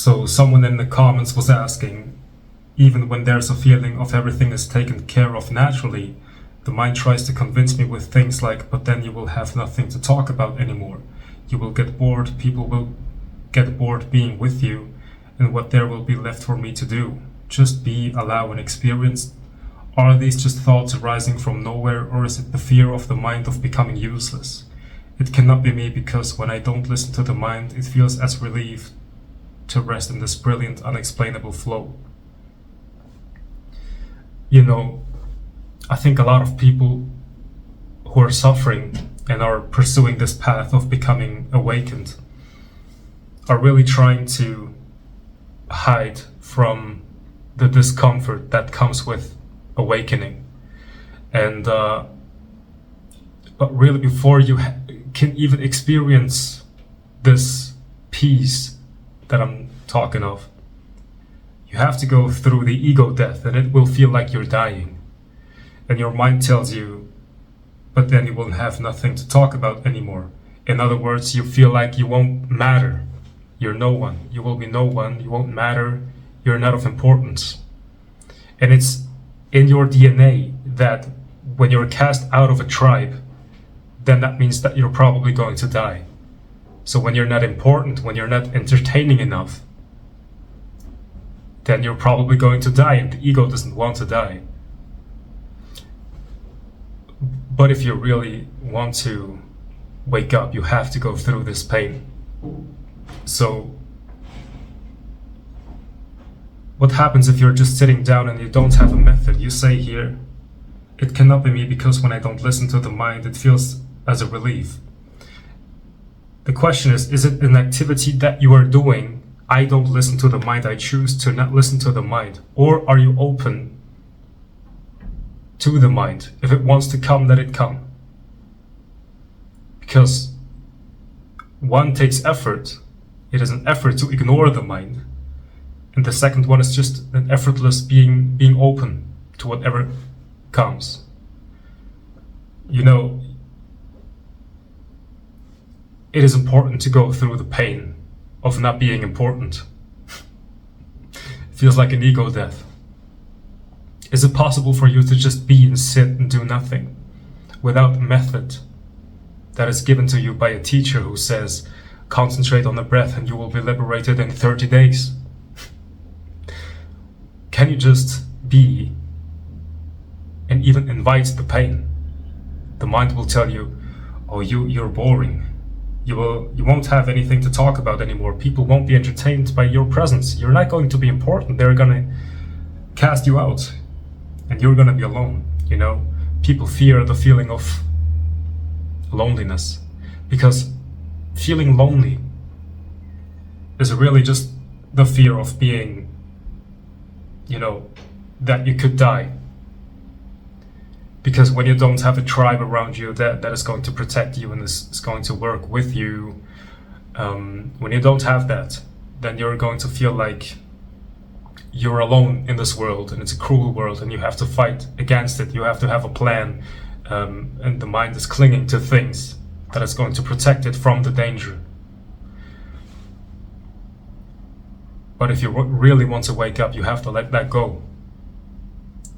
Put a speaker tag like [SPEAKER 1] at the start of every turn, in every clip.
[SPEAKER 1] So someone in the comments was asking, even when there's a feeling of everything is taken care of naturally, the mind tries to convince me with things like, but then you will have nothing to talk about anymore. You will get bored, people will get bored being with you, and what there will be left for me to do? Just be, allow, and experience? Are these just thoughts arising from nowhere, or is it the fear of the mind of becoming useless? It cannot be me, because when I don't listen to the mind, it feels as relief to rest in this brilliant, unexplainable flow. You know, I think a lot of people who are suffering and are pursuing this path of becoming awakened are really trying to hide from the discomfort that comes with awakening. And but really, before you can even experience this peace that I'm talking of, you have to go through the ego death, and it will feel like you're dying. And your mind tells you, but then you will have nothing to talk about anymore. In other words, you feel like you won't matter. You're no one. You will be no one. You won't matter. You're not of importance. And it's in your DNA that when you're cast out of a tribe, then that means that you're probably going to die. So when you're not important, when you're not entertaining enough, then you're probably going to die, and the ego doesn't want to die. But if you really want to wake up, you have to go through this pain. So what happens if you're just sitting down and you don't have a method? You say here, it cannot be me, because when I don't listen to the mind, it feels as a relief. The question is it an activity that you are doing? I don't listen to the mind, I choose to not listen to the mind. Or are you open to the mind? If it wants to come, let it come. Because one takes effort. It is an effort to ignore the mind. And the second one is just an effortless being open to whatever comes. You know, it is important to go through the pain of not being important. It feels like an ego death. Is it possible for you to just be and sit and do nothing without a method that is given to you by a teacher who says, concentrate on the breath and you will be liberated in 30 days? Can you just be and even invite the pain? The mind will tell you, oh, you're boring. You won't have anything to talk about anymore. People won't be entertained by your presence. You're not going to be important. They're gonna cast you out and you're gonna be alone. You know, people fear the feeling of loneliness, because feeling lonely is really just the fear of being, you know, that you could die. Because when you don't have a tribe around you that is going to protect you and is going to work with you, when you don't have that, then you're going to feel like you're alone in this world, and it's a cruel world, and you have to fight against it. You have to have a plan, and the mind is clinging to things that is going to protect it from the danger. But if you really want to wake up, you have to let that go.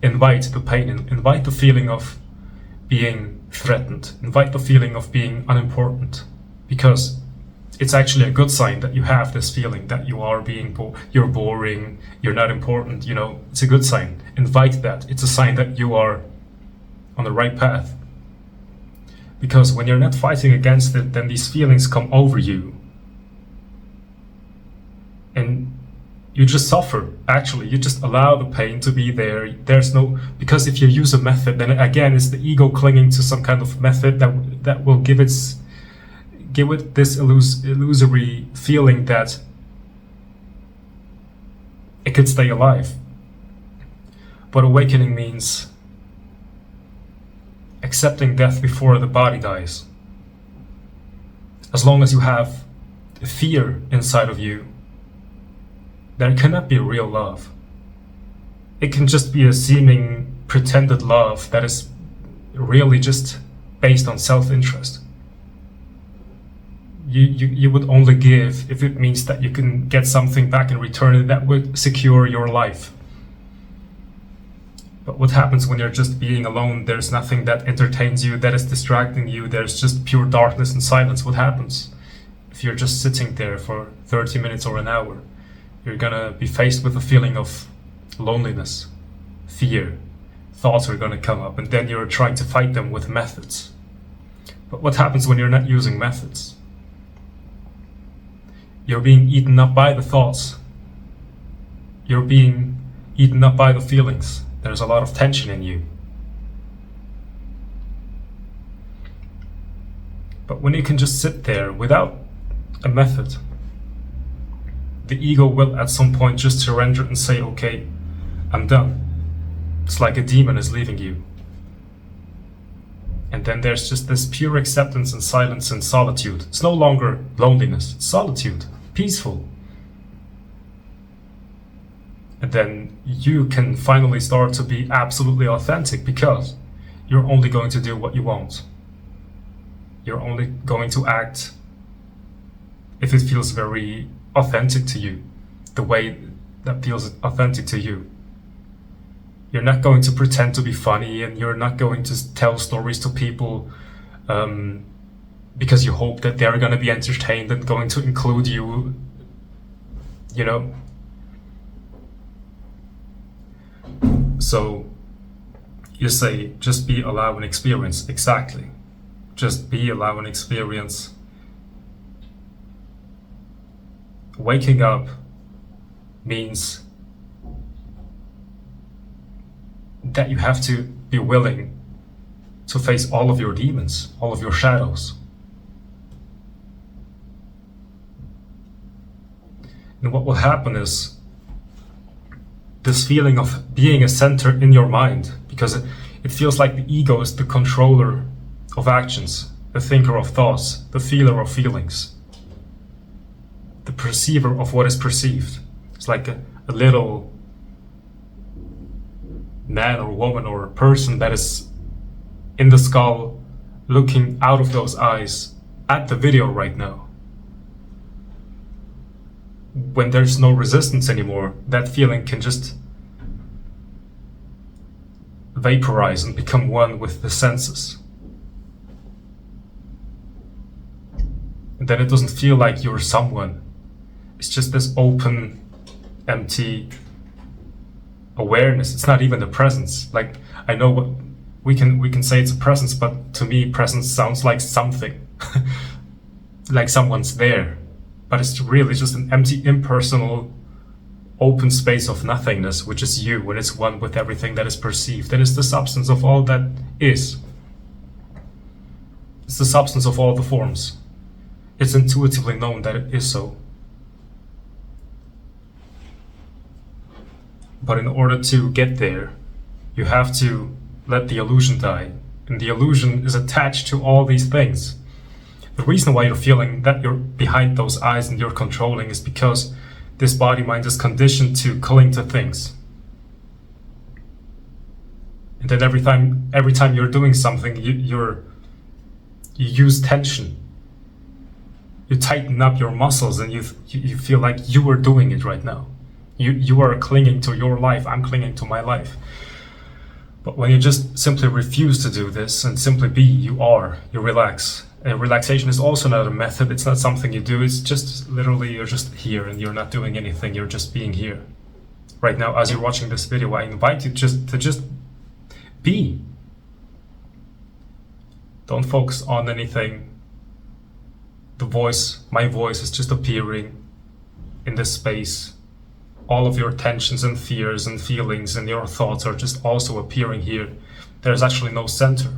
[SPEAKER 1] Invite the pain, invite the feeling of being threatened, invite the feeling of being unimportant, because it's actually a good sign that you have this feeling that you are you're boring, you're not important. You know, it's a good sign. Invite that. It's a sign that you are on the right path. Because when you're not fighting against it, then these feelings come over you, and you just suffer. Actually, you just allow the pain to be there. There's no, because if you use a method, then again, it's the ego clinging to some kind of method that will give it this illusory feeling that it could stay alive. But awakening means accepting death before the body dies. As long as you have fear inside of you, there cannot be real love. It can just be a seeming pretended love that is really just based on self-interest. you would only give if it means that you can get something back in return that would secure your life. But what happens when you're just being alone? There's nothing that entertains you, that is distracting you. There's just pure darkness and silence. What happens if you're just sitting there for 30 minutes or an hour? You're gonna be faced with a feeling of loneliness, fear. Thoughts are gonna come up, and then you're trying to fight them with methods. But what happens when you're not using methods? You're being eaten up by the thoughts. You're being eaten up by the feelings. There's a lot of tension in you. But when you can just sit there without a method, the ego will at some point just surrender and say, okay, I'm done. It's like a demon is leaving you. And then there's just this pure acceptance and silence and solitude. It's no longer loneliness, it's solitude, peaceful. And then you can finally start to be absolutely authentic, because you're only going to do what you want. You're only going to act if it feels very authentic to you, the way that feels authentic to you. You're not going to pretend to be funny, and you're not going to tell stories to people because you hope that they're going to be entertained and going to include you, you know. So you say, just be, allow, and experience. Exactly. Just be, allow, and experience. Waking up means that you have to be willing to face all of your demons, all of your shadows. And what will happen is this feeling of being a center in your mind, because it feels like the ego is the controller of actions, the thinker of thoughts, the feeler of feelings, the perceiver of what is perceived. It's like a little man or woman or person that is in the skull, looking out of those eyes at the video right now. When there's no resistance anymore, that feeling can just vaporize and become one with the senses. And then it doesn't feel like you're someone. It's just this open, empty awareness. It's not even a presence. Like, I know what we can say it's a presence, but to me presence sounds like something. Like someone's there. But it's really just an empty, impersonal, open space of nothingness, which is you, when it's one with everything that is perceived. That is the substance of all that is. It's the substance of all the forms. It's intuitively known that it is so. But in order to get there, you have to let the illusion die. And the illusion is attached to all these things. The reason why you're feeling that you're behind those eyes and you're controlling is because this body mind is conditioned to cling to things. And then every time you're doing something, you use tension. You tighten up your muscles, and you feel like you are doing it right now. You are clinging to your life. I'm clinging to my life. But when you just simply refuse to do this and simply be, you relax. And relaxation is also not a method. It's not something you do. It's just literally you're just here and you're not doing anything. You're just being here. Right now, as you're watching this video, I invite you to just be. Don't focus on anything. My voice is just appearing in this space. All of your tensions and fears and feelings and your thoughts are just also appearing here. There's actually no center.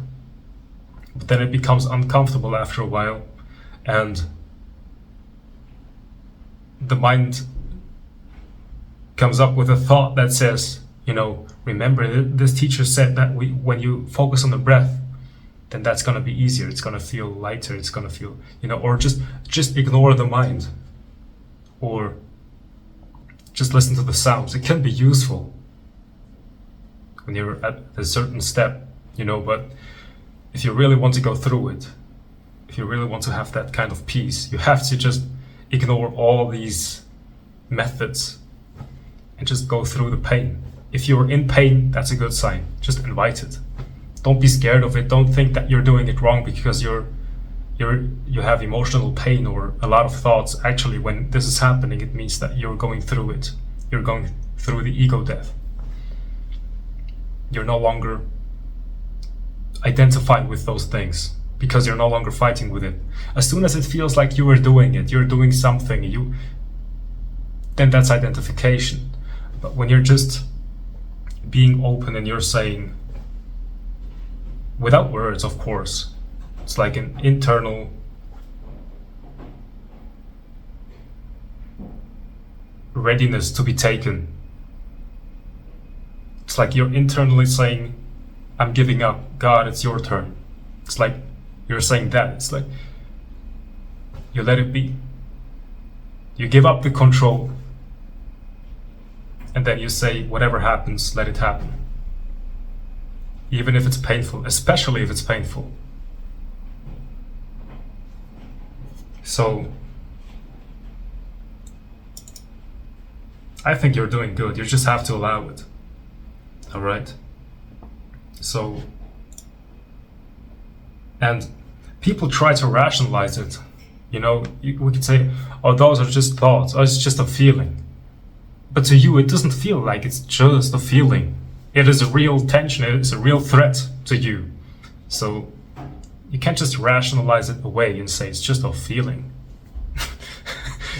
[SPEAKER 1] But then it becomes uncomfortable after a while, and the mind comes up with a thought that says, remember this teacher said that when you focus on the breath, then that's going to be easier. It's going to feel lighter. It's going to feel, or just ignore the mind, or just listen to the sounds. It can be useful when you're at a certain step, but if you really want to go through it, if you really want to have that kind of peace, you have to just ignore all these methods and just go through the pain. If you're in pain, that's a good sign. Just invite it. Don't be scared of it. Don't think that you're doing it wrong because you have emotional pain or a lot of thoughts. Actually, when this is happening, it means that you're going through it. You're going through the ego death. You're no longer identifying with those things because you're no longer fighting with it. As soon as it feels like you are doing it, you're doing something, then that's identification. But when you're just being open and you're saying, without words, of course, it's like an internal readiness to be taken. It's like you're internally saying, I'm giving up. God, it's your turn. It's like you're saying that. It's like you let it be. You give up the control. And then you say, whatever happens, let it happen. Even if it's painful, especially if it's painful. So, I think you're doing good. You just have to allow it. Alright? So, and people try to rationalize it. You know, we could say, oh, those are just thoughts. Oh, it's just a feeling. But to you, it doesn't feel like it's just a feeling. It is a real tension. It is a real threat to you. So you can't just rationalize it away and say it's just a feeling.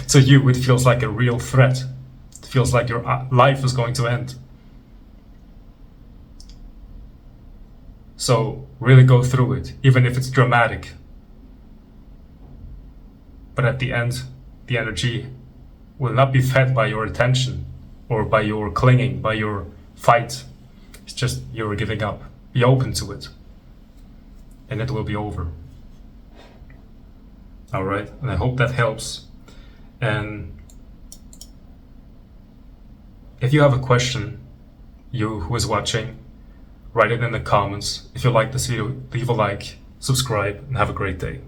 [SPEAKER 1] To you, it feels like a real threat. It feels like your life is going to end. So really go through it, even if it's dramatic. But at the end, the energy will not be fed by your attention or by your clinging, by your fight. It's just you're giving up. Be open to it. And it will be over. Alright, and I hope that helps. And if you have a question, you who is watching, write it in the comments. If you like this video, leave a like, subscribe, and have a great day.